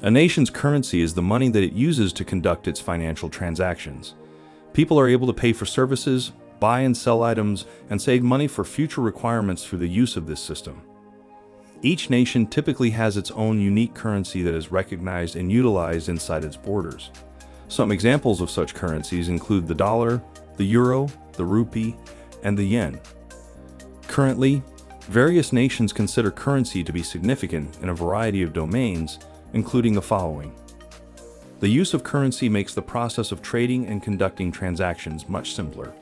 A nation's currency is the money that it uses to conduct its financial transactions. People are able to pay for services, buy and sell items, and save money for future requirements through the use of this system. Each nation typically has its own unique currency that is recognized and utilized inside its borders. Some examples of such currencies include the dollar, the euro, the rupee, and the yen. Currently, various nations consider currency to be significant in a variety of domains, including the following. The use of currency makes the process of trading and conducting transactions much simpler.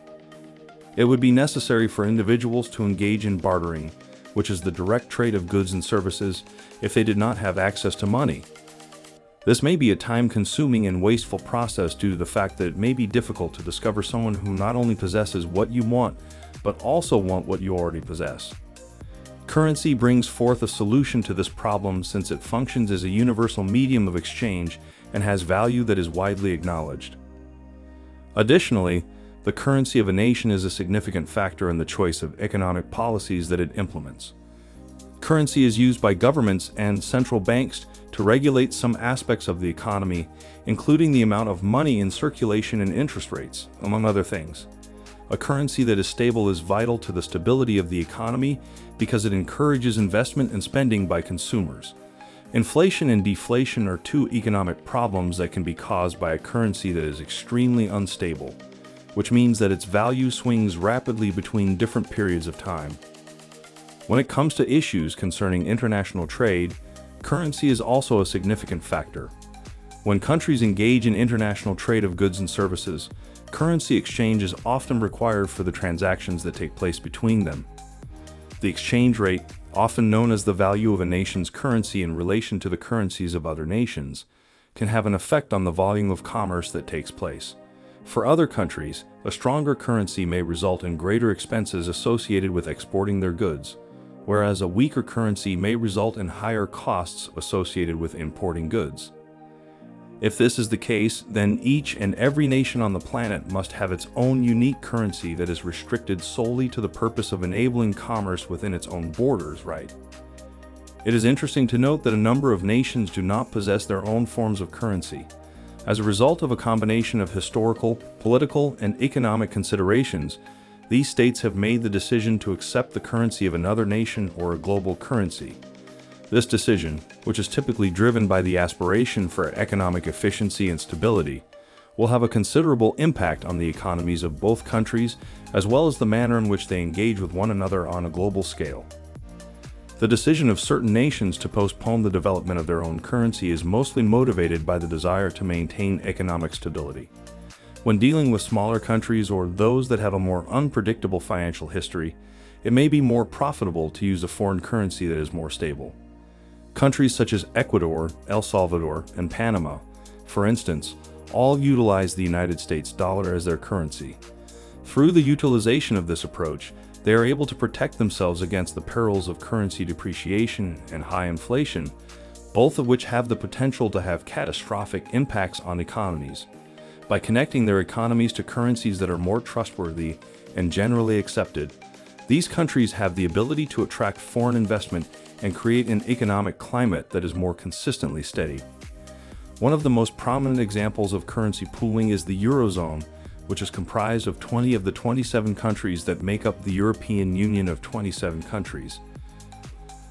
It would be necessary for individuals to engage in bartering, which is the direct trade of goods and services, if they did not have access to money. This may be a time-consuming and wasteful process due to the fact that it may be difficult to discover someone who not only possesses what you want, but also want what you already possess. Currency brings forth a solution to this problem since it functions as a universal medium of exchange and has value that is widely acknowledged. Additionally, the currency of a nation is a significant factor in the choice of economic policies that it implements. Currency is used by governments and central banks to regulate some aspects of the economy, including the amount of money in circulation and interest rates, among other things. A currency that is stable is vital to the stability of the economy because it encourages investment and spending by consumers. Inflation and deflation are two economic problems that can be caused by a currency that is extremely unstable, which means that its value swings rapidly between different periods of time. When it comes to issues concerning international trade, currency is also a significant factor. When countries engage in international trade of goods and services, currency exchange is often required for the transactions that take place between them. The exchange rate, often known as the value of a nation's currency in relation to the currencies of other nations, can have an effect on the volume of commerce that takes place. For other countries, a stronger currency may result in greater expenses associated with exporting their goods, whereas a weaker currency may result in higher costs associated with importing goods. If this is the case, then each and every nation on the planet must have its own unique currency that is restricted solely to the purpose of enabling commerce within its own borders, right? It is interesting to note that a number of nations do not possess their own forms of currency. As a result of a combination of historical, political, and economic considerations, these states have made the decision to accept the currency of another nation or a global currency. This decision, which is typically driven by the aspiration for economic efficiency and stability, will have a considerable impact on the economies of both countries as well as the manner in which they engage with one another on a global scale. The decision of certain nations to postpone the development of their own currency is mostly motivated by the desire to maintain economic stability. When dealing with smaller countries or those that have a more unpredictable financial history, it may be more profitable to use a foreign currency that is more stable. Countries such as Ecuador, El Salvador, and Panama, for instance, all utilize the United States dollar as their currency. Through the utilization of this approach, they are able to protect themselves against the perils of currency depreciation and high inflation, both of which have the potential to have catastrophic impacts on economies. By connecting their economies to currencies that are more trustworthy and generally accepted, these countries have the ability to attract foreign investment and create an economic climate that is more consistently steady. One of the most prominent examples of currency pooling is the Eurozone, which is comprised of 20 of the 27 countries that make up the European Union of 27 countries.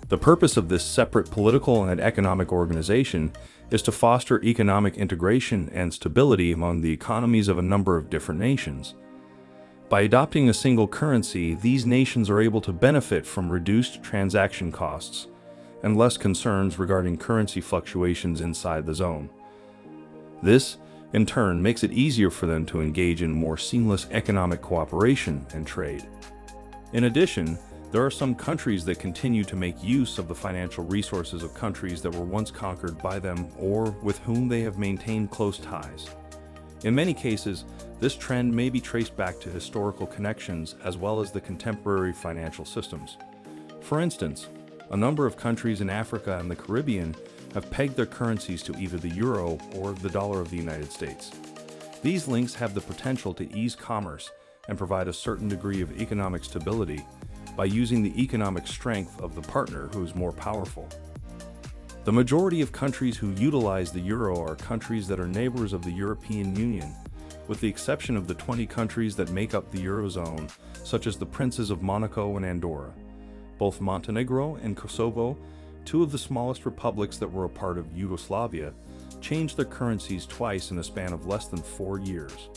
The purpose of this separate political and economic organization is to foster economic integration and stability among the economies of a number of different nations. By adopting a single currency, these nations are able to benefit from reduced transaction costs and less concerns regarding currency fluctuations inside the zone. This, in turn, makes it easier for them to engage in more seamless economic cooperation and trade. In addition, there are some countries that continue to make use of the financial resources of countries that were once conquered by them or with whom they have maintained close ties. In many cases, this trend may be traced back to historical connections as well as the contemporary financial systems. For instance, a number of countries in Africa and the Caribbean have pegged their currencies to either the euro or the dollar of the United States. These links have the potential to ease commerce and provide a certain degree of economic stability by using the economic strength of the partner who is more powerful. The majority of countries who utilize the euro are countries that are neighbors of the European Union, with the exception of the 20 countries that make up the Eurozone, such as the Princes of Monaco and Andorra. Both Montenegro and Kosovo, two of the smallest republics that were a part of Yugoslavia, changed their currencies twice in a span of less than 4 years.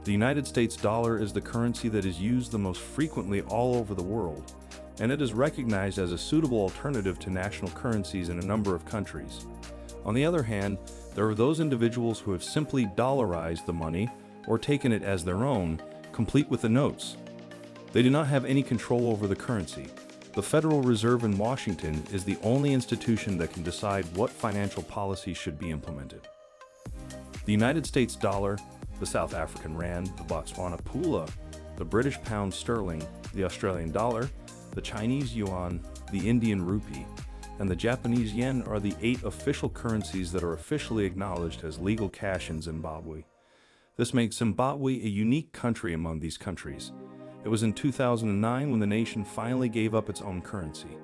The United States dollar is the currency that is used the most frequently all over the world, and it is recognized as a suitable alternative to national currencies in a number of countries. On the other hand, there are those individuals who have simply dollarized the money or taken it as their own, complete with the notes. They do not have any control over the currency. The Federal Reserve in Washington is the only institution that can decide what financial policy should be implemented. The United States dollar, the South African rand, the Botswana pula, the British pound sterling, the Australian dollar, the Chinese yuan, the Indian rupee, and the Japanese yen are the 8 official currencies that are officially acknowledged as legal cash in Zimbabwe. This makes Zimbabwe a unique country among these countries. It was in 2009 when the nation finally gave up its own currency.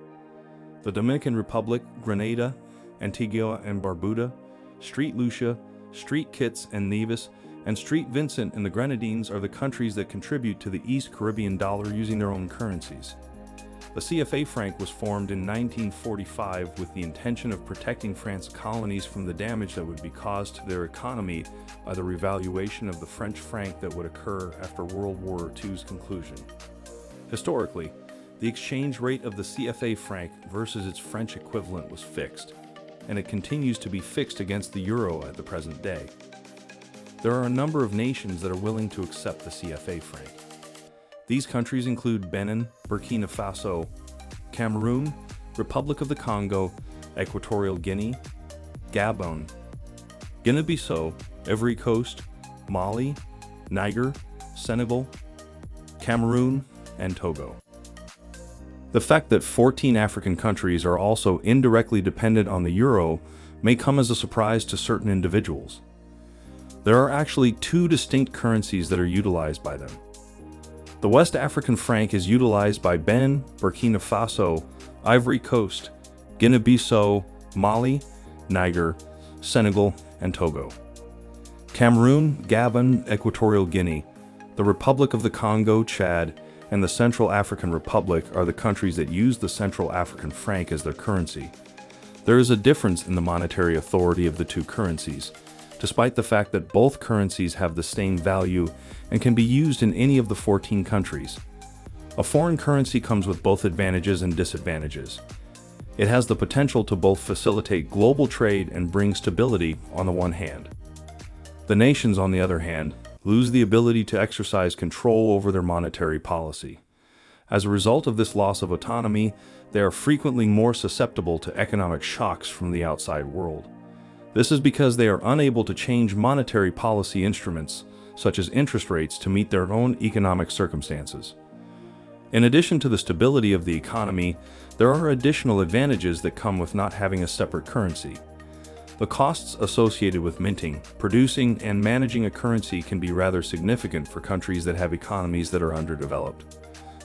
The Dominican Republic, Grenada, Antigua and Barbuda, St. Lucia, St. Kitts and Nevis, and St. Vincent and the Grenadines are the countries that contribute to the East Caribbean dollar using their own currencies. The CFA franc was formed in 1945 with the intention of protecting France's colonies from the damage that would be caused to their economy by the revaluation of the French franc that would occur after World War II's conclusion. Historically, the exchange rate of the CFA franc versus its French equivalent was fixed, and it continues to be fixed against the euro at the present day. There are a number of nations that are willing to accept the CFA franc. These countries include Benin, Burkina Faso, Cameroon, Republic of the Congo, Equatorial Guinea, Gabon, Guinea-Bissau, Ivory Coast, Mali, Niger, Senegal, Cameroon, and Togo. The fact that 14 African countries are also indirectly dependent on the euro may come as a surprise to certain individuals. There are actually 2 distinct currencies that are utilized by them. The West African franc is utilized by Benin, Burkina Faso, Ivory Coast, Guinea-Bissau, Mali, Niger, Senegal, and Togo. Cameroon, Gabon, Equatorial Guinea, the Republic of the Congo, Chad, and the Central African Republic are the countries that use the Central African franc as their currency. There is a difference in the monetary authority of the 2 currencies, despite the fact that both currencies have the same value and can be used in any of the 14 countries. A foreign currency comes with both advantages and disadvantages. It has the potential to both facilitate global trade and bring stability on the one hand. The nations, on the other hand, lose the ability to exercise control over their monetary policy. As a result of this loss of autonomy, they are frequently more susceptible to economic shocks from the outside world. This is because they are unable to change monetary policy instruments, such as interest rates, to meet their own economic circumstances. In addition to the stability of the economy, there are additional advantages that come with not having a separate currency. The costs associated with minting, producing, and managing a currency can be rather significant for countries that have economies that are underdeveloped.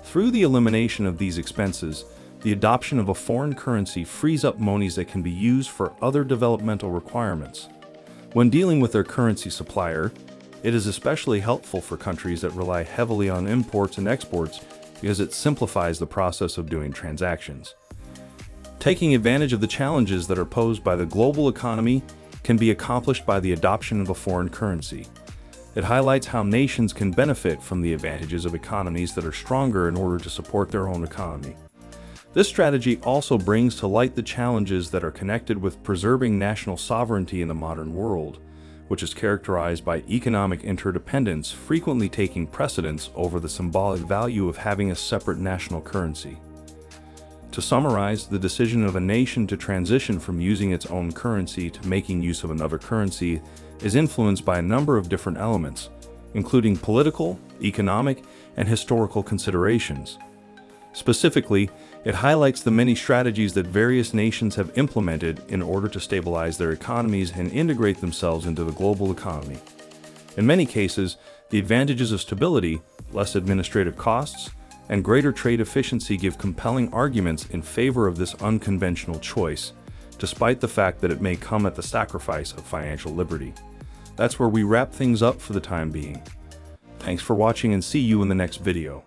Through the elimination of these expenses, the adoption of a foreign currency frees up monies that can be used for other developmental requirements. When dealing with their currency supplier, it is especially helpful for countries that rely heavily on imports and exports because it simplifies the process of doing transactions. Taking advantage of the challenges that are posed by the global economy can be accomplished by the adoption of a foreign currency. It highlights how nations can benefit from the advantages of economies that are stronger in order to support their own economy. This strategy also brings to light the challenges that are connected with preserving national sovereignty in the modern world, which is characterized by economic interdependence frequently taking precedence over the symbolic value of having a separate national currency. To summarize, the decision of a nation to transition from using its own currency to making use of another currency is influenced by a number of different elements, including political, economic, and historical considerations. Specifically, it highlights the many strategies that various nations have implemented in order to stabilize their economies and integrate themselves into the global economy. In many cases, the advantages of stability, less administrative costs, and greater trade efficiency give compelling arguments in favor of this unconventional choice, despite the fact that it may come at the sacrifice of financial liberty. That's where we wrap things up for the time being. Thanks for watching and see you in the next video.